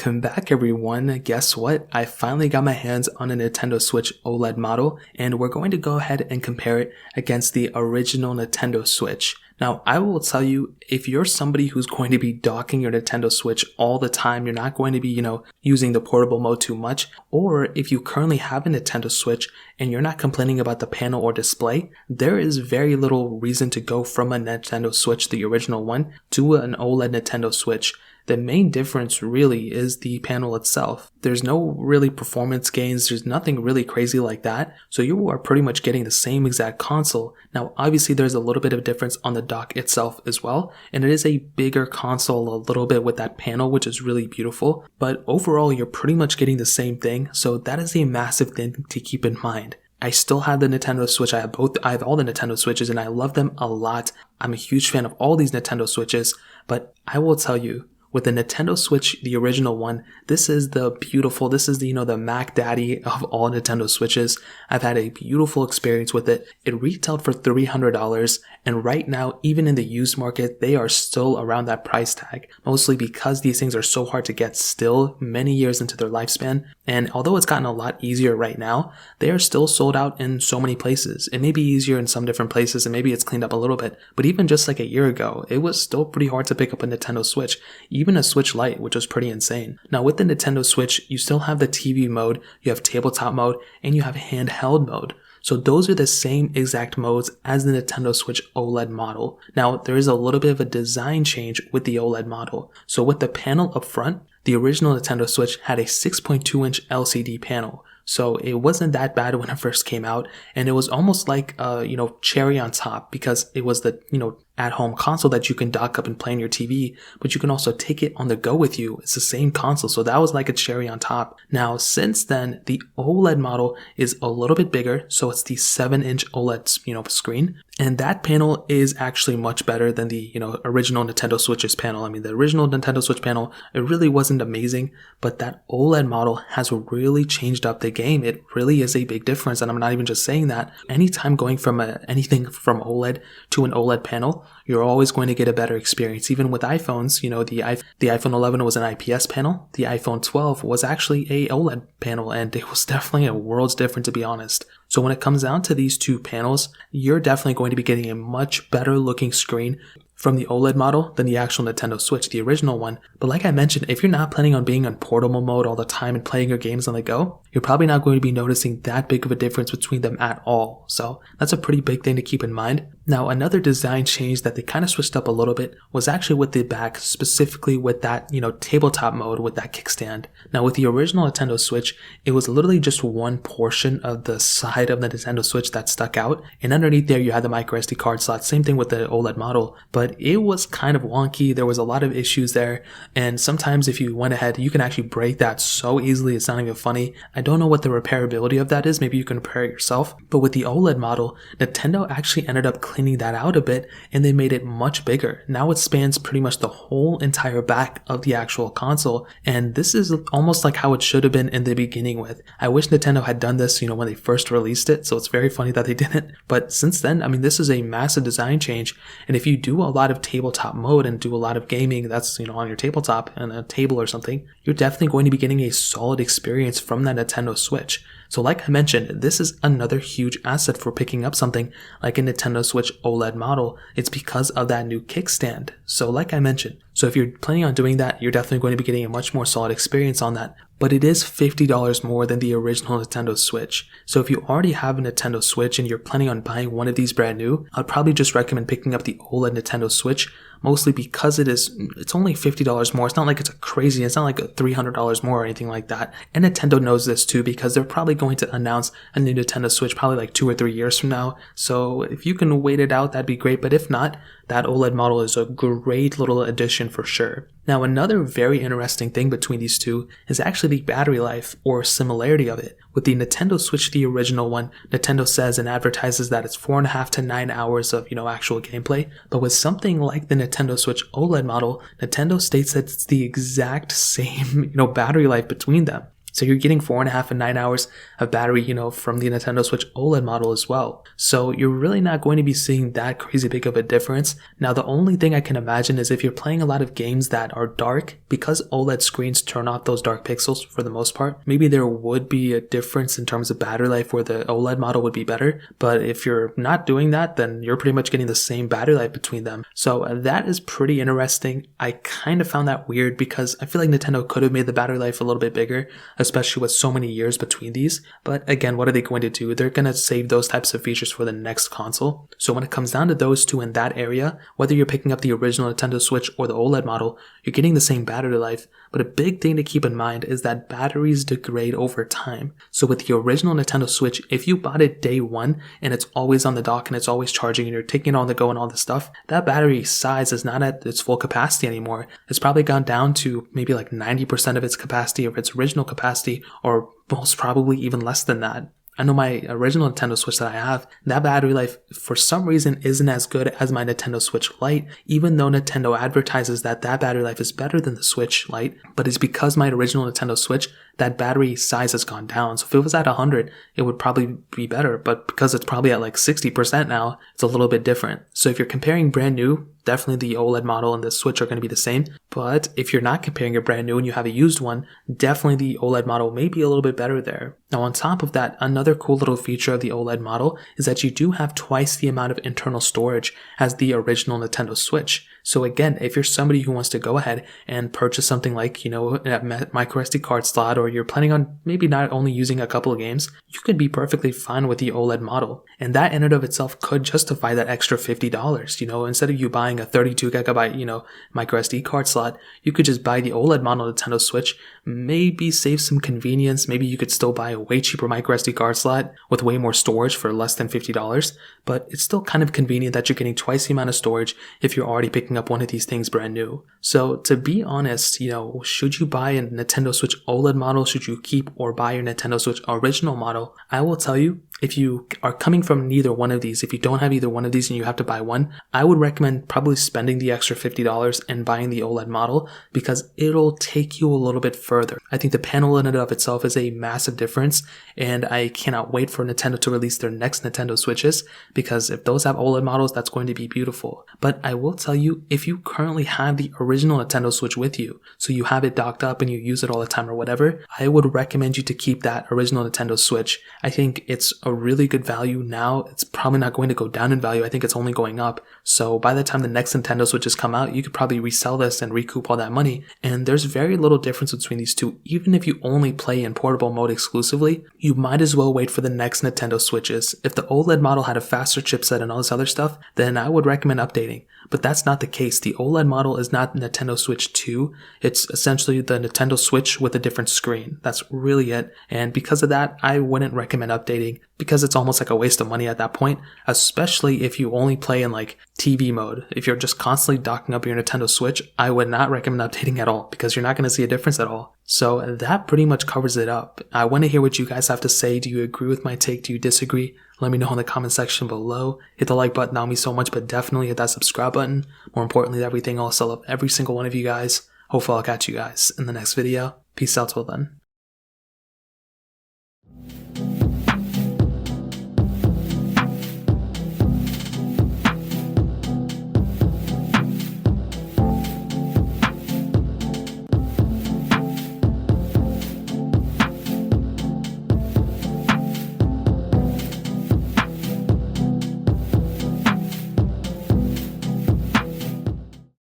Welcome back everyone. Guess what? I finally got my hands on a Nintendo Switch OLED model, and we're going to go ahead and compare it against the original Nintendo Switch. Now, I will tell you, if you're somebody who's going to be docking your Nintendo Switch all the time, you're not going to be, using the portable mode too much, or if you currently have a Nintendo Switch and you're not complaining about the panel or display, there is very little reason to go from a Nintendo Switch, the original one, to an OLED Nintendo Switch. The main difference really is the panel itself. There's no really performance gains, there's nothing really crazy like that, so you are pretty much getting the same exact console. Now obviously there's a little bit of difference on the dock itself as well, and it is a bigger console a little bit with that panel, which is really beautiful, but overall you're pretty much getting the same thing, so that is a massive thing to keep in mind. I still have the Nintendo Switch. I have all the Nintendo Switches and I love them a lot. I'm a huge fan of all these Nintendo Switches, but I will tell you, with the Nintendo Switch, the original one, this is the Mac Daddy of all Nintendo Switches. I've had a beautiful experience with it. It retailed for $300, and right now, even in the used market, they are still around that price tag, mostly because these things are so hard to get still many years into their lifespan. And although it's gotten a lot easier right now, they are still sold out in so many places. It may be easier in some different places, and maybe it's cleaned up a little bit, but even just like a year ago, it was still pretty hard to pick up a Nintendo Switch. Even a Switch Lite, which was pretty insane. Now with the Nintendo Switch, you still have the TV mode, you have tabletop mode, and you have handheld mode. So those are the same exact modes as the Nintendo Switch OLED model. Now there is a little bit of a design change with the OLED model. So with the panel up front, the original Nintendo Switch had a 6.2-inch LCD panel. So it wasn't that bad when it first came out, and it was almost like cherry on top, because it was the at-home console that you can dock up and play on your TV, but you can also take it on the go with you. It's the same console, so that was like a cherry on top. Now since then, the OLED model is a little bit bigger, so it's the 7-inch OLED screen, and that panel is actually much better than the original Nintendo Switch's panel. I mean, the original Nintendo Switch panel, it really wasn't amazing, but that OLED model has really changed up the game. It really is a big difference, and I'm not even just saying that. Anytime going from anything from OLED to an OLED panel, you're always going to get a better experience. Even with iPhones, the iPhone 11 was an IPS panel. The iPhone 12 was actually a OLED panel, and it was definitely a world's different, to be honest. So when it comes down to these two panels, you're definitely going to be getting a much better looking screen from the OLED model than the actual Nintendo Switch, the original one. But like I mentioned, if you're not planning on being on portable mode all the time and playing your games on the go, you're probably not going to be noticing that big of a difference between them at all. So that's a pretty big thing to keep in mind. Now, another design change that they kind of switched up a little bit was actually with the back, specifically with that, tabletop mode with that kickstand. Now, with the original Nintendo Switch, it was literally just one portion of the side of the Nintendo Switch that stuck out, and underneath there you had the micro SD card slot. Same thing with the OLED model, but it was kind of wonky. There was a lot of issues there, and sometimes if you went ahead, you can actually break that so easily it's not even funny. I don't know what the repairability of that is. Maybe you can repair it yourself, but with the OLED model, Nintendo actually ended up cleaning that out a bit, and they made it much bigger. Now it spans pretty much the whole entire back of the actual console, and this is almost like how it should have been in the beginning with. I wish Nintendo had done this, when they first released it, so it's very funny that they didn't. But since then, I mean, this is a massive design change, and if you do a lot of tabletop mode and do a lot of gaming that's, on your tabletop and a table or something, you're definitely going to be getting a solid experience from that Nintendo Switch. So like I mentioned, this is another huge asset for picking up something like a Nintendo Switch OLED model. It's because of that new kickstand. So like I mentioned, so if you're planning on doing that, you're definitely going to be getting a much more solid experience on that. But it is $50 more than the original Nintendo Switch. So if you already have a Nintendo Switch and you're planning on buying one of these brand new, I'd probably just recommend picking up the OLED Nintendo Switch, mostly because it's only $50 more. It's not like it's not like $300 more or anything like that. And Nintendo knows this too, because they're probably going to announce a new Nintendo Switch probably like 2 or 3 years from now. So if you can wait it out, that'd be great. But if not, that OLED model is a great little addition for sure. Now, another very interesting thing between these two is actually the battery life, or similarity of it. With the Nintendo Switch, the original one, Nintendo says and advertises that it's 4.5 to 9 hours of, actual gameplay. But with something like the Nintendo Switch OLED model, Nintendo states that it's the exact same, battery life between them. So you're getting 4.5 and 9 hours of battery, from the Nintendo Switch OLED model as well. So you're really not going to be seeing that crazy big of a difference. Now, the only thing I can imagine is if you're playing a lot of games that are dark, because OLED screens turn off those dark pixels for the most part, maybe there would be a difference in terms of battery life where the OLED model would be better. But if you're not doing that, then you're pretty much getting the same battery life between them. So that is pretty interesting. I kind of found that weird because I feel like Nintendo could have made the battery life a little bit bigger, especially with so many years between these. But again, what are they going to do? They're going to save those types of features for the next console. So when it comes down to those two in that area, whether you're picking up the original Nintendo Switch or the OLED model, you're getting the same battery life. But a big thing to keep in mind is that batteries degrade over time. So with the original Nintendo Switch, if you bought it day one and it's always on the dock and it's always charging and you're taking it on the go and all this stuff, that battery size is not at its full capacity anymore. It's probably gone down to maybe like 90% of its capacity of its original capacity, or most probably even less than that. I know my original Nintendo Switch that I have, that battery life for some reason isn't as good as my Nintendo Switch Lite, even though Nintendo advertises that battery life is better than the Switch Lite, but it's because my original Nintendo Switch, that battery size has gone down. So if it was at 100, it would probably be better, but because it's probably at like 60% now, it's a little bit different. So if you're comparing brand new, definitely the OLED model and the Switch are going to be the same. But if you're not comparing a brand new and you have a used one, definitely the OLED model may be a little bit better there. Now on top of that, another cool little feature of the OLED model is that you do have twice the amount of internal storage as the original Nintendo Switch. So again, if you're somebody who wants to go ahead and purchase something like, a micro SD card slot, or you're planning on maybe not only using a couple of games, you could be perfectly fine with the OLED model. And that in and of itself could justify that extra $50. Instead of you buying a 32 gigabyte, micro SD card slot, you could just buy the OLED model Nintendo Switch, maybe save some convenience. Maybe you could still buy a way cheaper micro SD card slot with way more storage for less than $50, but it's still kind of convenient that you're getting twice the amount of storage if you're already picking up one of these things brand new. So to be honest, should you buy a Nintendo Switch OLED model? Should you keep or buy your Nintendo Switch original model? I will tell you, if you are coming from neither one of these, if you don't have either one of these and you have to buy one, I would recommend probably spending the extra $50 and buying the OLED model, because it'll take you a little bit further. I think the panel in and of itself is a massive difference, and I cannot wait for Nintendo to release their next Nintendo Switches, because if those have OLED models, that's going to be beautiful. But I will tell you, if you currently have the original Nintendo Switch with you, so you have it docked up and you use it all the time or whatever, I would recommend you to keep that original Nintendo Switch. I think it's a really good value now. It's probably not going to go down in value. I think it's only going up. So by the time the next Nintendo Switches come out, you could probably resell this and recoup all that money. And there's very little difference between these two. Even if you only play in portable mode exclusively, you might as well wait for the next Nintendo Switches. If the OLED model had a faster chipset and all this other stuff, then I would recommend updating. But that's not the case. The OLED model is not Nintendo Switch 2. It's essentially the Nintendo Switch with a different screen. That's really it. And because of that, I wouldn't recommend updating, because it's almost like a waste of money at that point, especially if you only play in like TV mode. If you're just constantly docking up your Nintendo Switch, I would not recommend updating at all, because you're not going to see a difference at all. So that pretty much covers it up. I want to hear what you guys have to say. Do you agree with my take? Do you disagree? Let me know in the comment section below. Hit the like button, that would mean so much, but definitely hit that subscribe button. More importantly, everything else, I love every single one of you guys. Hopefully I'll catch you guys in the next video. Peace out till then.